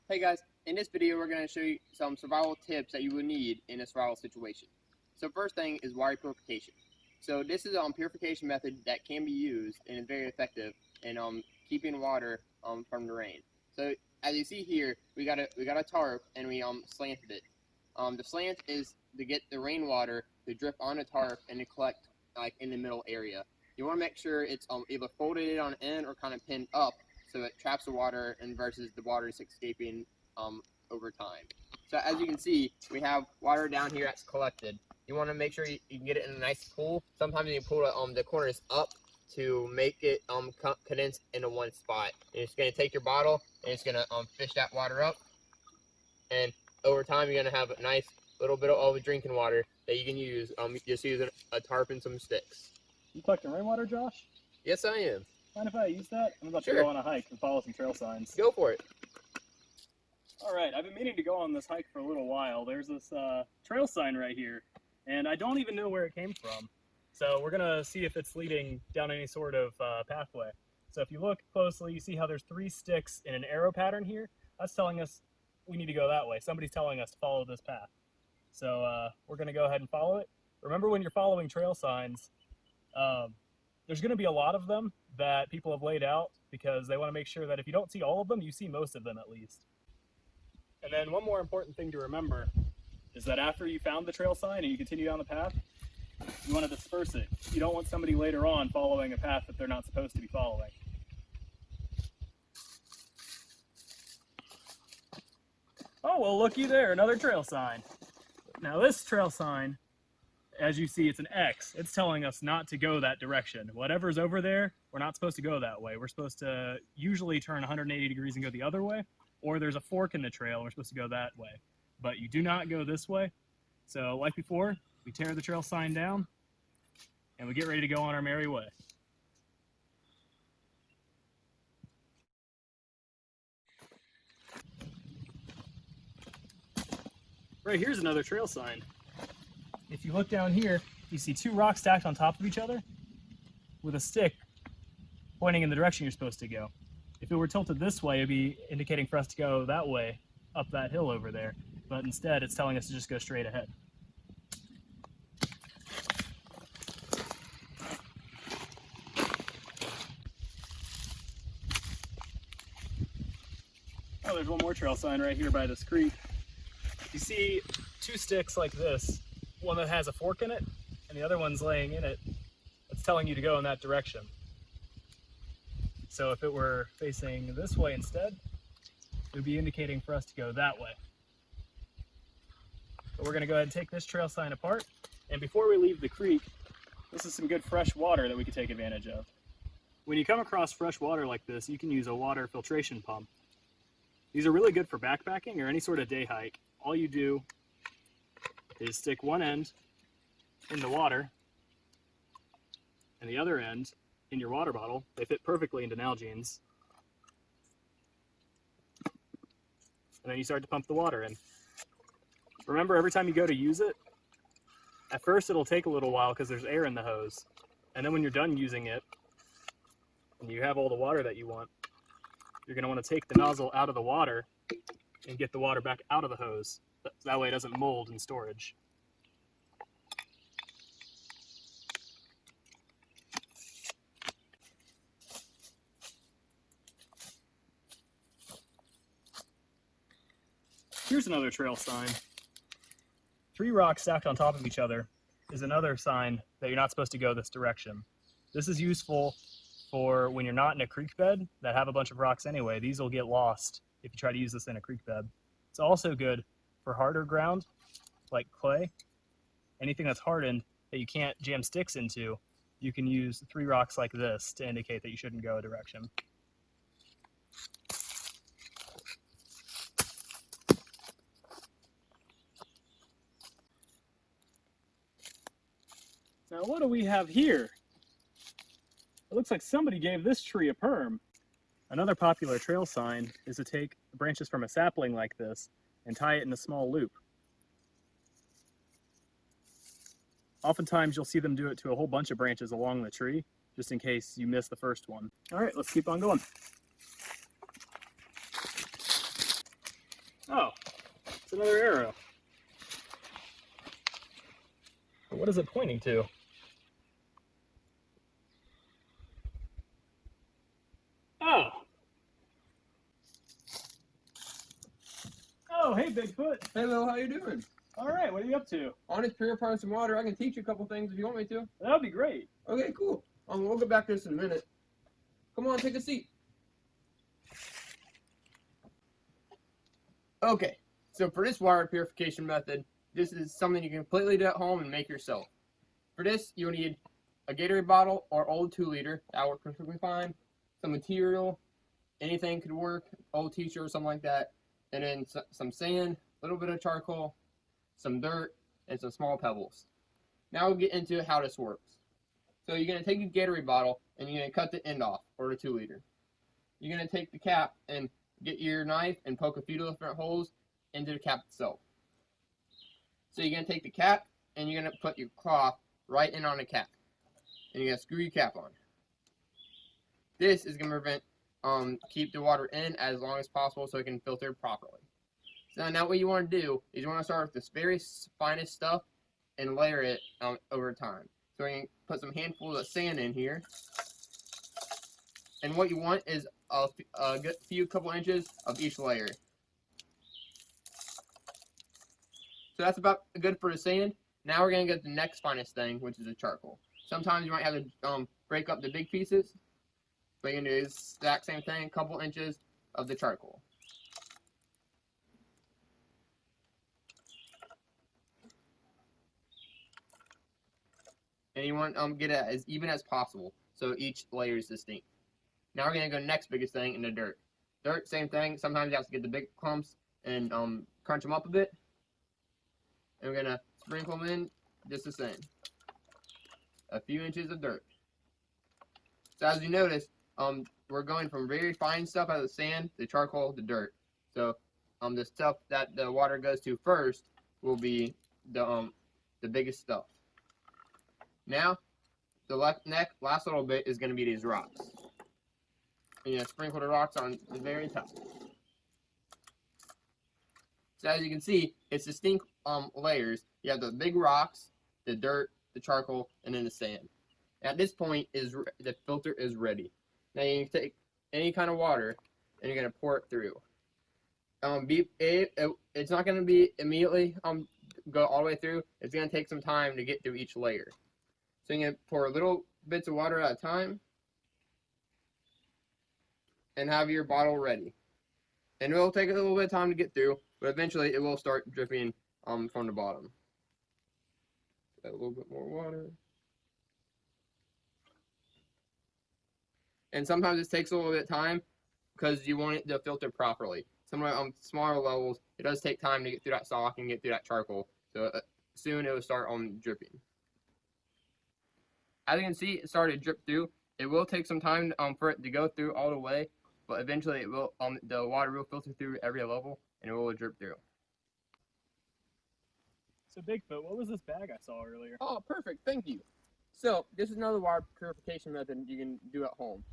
Hey guys, in this video we're going to show you some survival tips that you will need in a survival situation. So first thing is water purification. So this is a purification method that can be used and is very effective in keeping water from the rain. So as you see here, we got a tarp and we slanted it. The slant is to get the rainwater to drip on the tarp and to collect like in the middle area. You want to make sure it's either folded on end or kind of pinned up, so it traps the water and versus the water is escaping over time. So as you can see, we have water down here that's collected. You want to make sure you can get it in a nice pool. Sometimes you pull the corners up to make it condense into one spot. And it's going to take your bottle and it's going to fish that water up. And over time, you're going to have a nice little bit of drinking water that you can use. Just using a tarp and some sticks. You collecting rainwater, Josh? Yes, I am. Mind if I use that? I'm about Sure. to go on a hike and follow some trail signs. Go for it. Alright, I've been meaning to go on this hike for a little while. There's this trail sign right here, and I don't even know where it came from. So we're going to see if it's leading down any sort of pathway. So if you look closely, you see how there's 3 sticks in an arrow pattern here? That's telling us we need to go that way. Somebody's telling us to follow this path. So we're going to go ahead and follow it. Remember, when you're following trail signs, there's going to be a lot of them that people have laid out because they want to make sure that if you don't see all of them, you see most of them at least. And then one more important thing to remember is that after you found the trail sign and you continue down the path, you want to disperse it. You don't want somebody later on following a path that they're not supposed to be following. Oh, well, looky there, another trail sign. Now this trail sign, as you see, it's an X. It's telling us not to go that direction. Whatever's over there, we're not supposed to go that way. We're supposed to usually turn 180 degrees and go the other way, or there's a fork in the trail, we're supposed to go that way. But you do not go this way. So like before, we tear the trail sign down, and we get ready to go on our merry way. Right here's another trail sign. If you look down here, you see 2 rocks stacked on top of each other with a stick pointing in the direction you're supposed to go. If it were tilted this way, it'd be indicating for us to go that way, up that hill over there. But instead, it's telling us to just go straight ahead. Oh, there's one more trail sign right here by this creek. You see 2 sticks like this, one that has a fork in it, and the other one's laying in it. It's telling you to go in that direction. So if it were facing this way instead, it would be indicating for us to go that way. But we're going to go ahead and take this trail sign apart. And before we leave the creek, this is some good fresh water that we can take advantage of. When you come across fresh water like this, you can use a water filtration pump. These are really good for backpacking or any sort of day hike. All you do is stick one end in the water and the other end in your water bottle. They fit perfectly into Nalgene's. And then you start to pump the water in. Remember, every time you go to use it, at first it'll take a little while because there's air in the hose. And then when you're done using it and you have all the water that you want, you're going to want to take the nozzle out of the water and get the water back out of the hose. That way it doesn't mold in storage. Here's another trail sign. 3 rocks stacked on top of each other is another sign that you're not supposed to go this direction. This is useful for when you're not in a creek bed that have a bunch of rocks anyway. These will get lost if you try to use this in a creek bed. It's also good for harder ground, like clay. Anything that's hardened that you can't jam sticks into, you can use 3 rocks like this to indicate that you shouldn't go a direction. Now what do we have here? It looks like somebody gave this tree a perm. Another popular trail sign is to take branches from a sapling like this and tie it in a small loop. Oftentimes you'll see them do it to a whole bunch of branches along the tree, just in case you miss the first one. All right, let's keep on going. Oh, it's another arrow. What is it pointing to? Oh. Oh, hey, Bigfoot. Hey, Lil, how you doing? All right, what are you up to? I'm just purifying some water. I can teach you a couple things if you want me to. That would be great. Okay, cool. We'll get back to this in a minute. Come on, take a seat. Okay, so for this water purification method, this is something you can completely do at home and make yourself. For this, you'll need a Gatorade bottle or old 2-liter. That works perfectly fine. Some material, anything could work, old t-shirt or something like that. And then some sand, a little bit of charcoal, some dirt, and some small pebbles. Now we'll get into how this works. So you're going to take a Gatorade bottle and you're going to cut the end off, or the 2-liter. You're going to take the cap and get your knife and poke a few different holes into the cap itself. So you're going to take the cap and you're going to put your cloth right in on the cap. And you're going to screw your cap on. This is going to prevent, keep the water in as long as possible so it can filter properly. So now what you want to do is you want to start with this very finest stuff and layer it over time. So we're going to put some handfuls of sand in here. And what you want is a couple inches of each layer. So that's about good for the sand. Now we're going to get the next finest thing, which is the charcoal. Sometimes you might have to break up the big pieces. But you're going to do the exact same thing, a couple inches of the charcoal. And you want to get it as even as possible, so each layer is distinct. Now we're going to go next biggest thing in the dirt. Dirt, same thing. Sometimes you have to get the big clumps and crunch them up a bit. And we're going to sprinkle them in just the same. A few inches of dirt. So as you notice, we're going from very fine stuff out of the sand, the charcoal, the dirt. So the stuff that the water goes to first will be the biggest stuff. Now, the last little bit is going to be these rocks. And you sprinkle the rocks on the very top. So as you can see, it's distinct layers. You have the big rocks, the dirt, the charcoal, and then the sand. At this point, the filter is ready. Now you can take any kind of water and you're going to pour it through. It's not going to be immediately go all the way through. It's going to take some time to get through each layer. So you're going to pour little bits of water at a time and have your bottle ready. And it will take a little bit of time to get through, but eventually it will start dripping from the bottom. Add a little bit more water. And sometimes it takes a little bit of time because you want it to filter properly. Some on smaller levels, it does take time to get through that sock and get through that charcoal. So soon it will start dripping. As you can see, it started to drip through. It will take some time for it to go through all the way, but eventually it will. The water will filter through every level, and it will drip through. So Bigfoot, what was this bag I saw earlier? Oh, perfect. Thank you. So this is another water purification method you can do at home.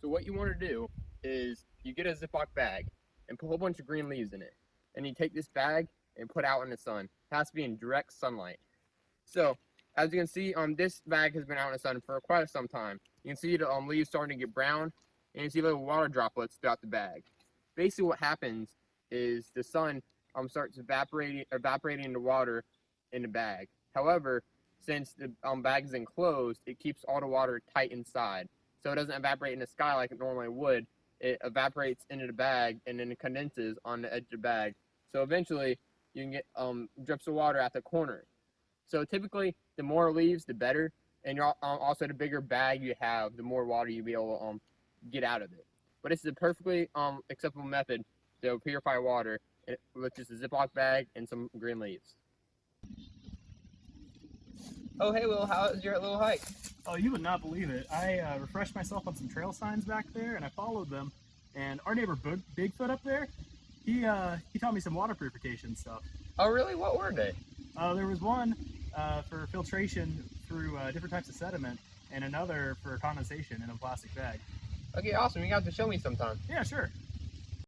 So what you want to do is you get a Ziploc bag and put a whole bunch of green leaves in it, and you take this bag and put it out in the sun. It has to be in direct sunlight. So as you can see, this bag has been out in the sun for quite some time. You can see the leaves starting to get brown, and you see little water droplets throughout the bag. Basically, what happens is the sun starts evaporating the water in the bag. However, since the bag is enclosed, it keeps all the water tight inside, so it doesn't evaporate in the sky like it normally would. It evaporates into the bag and then it condenses on the edge of the bag. So eventually, you can get drips of water at the corner. So typically, the more leaves, the better. And also, the bigger bag you have, the more water you'll be able to get out of it. But this is a perfectly acceptable method to purify water, with just a Ziploc bag and some green leaves. Oh, hey, Will, how was your little hike? Oh, you would not believe it. I refreshed myself on some trail signs back there, and I followed them. And our neighbor Bigfoot up there, he taught me some water purification stuff. Oh, really? What were they? There was one for filtration through different types of sediment, and another for condensation in a plastic bag. Okay, awesome. You have to show me sometime. Yeah, sure.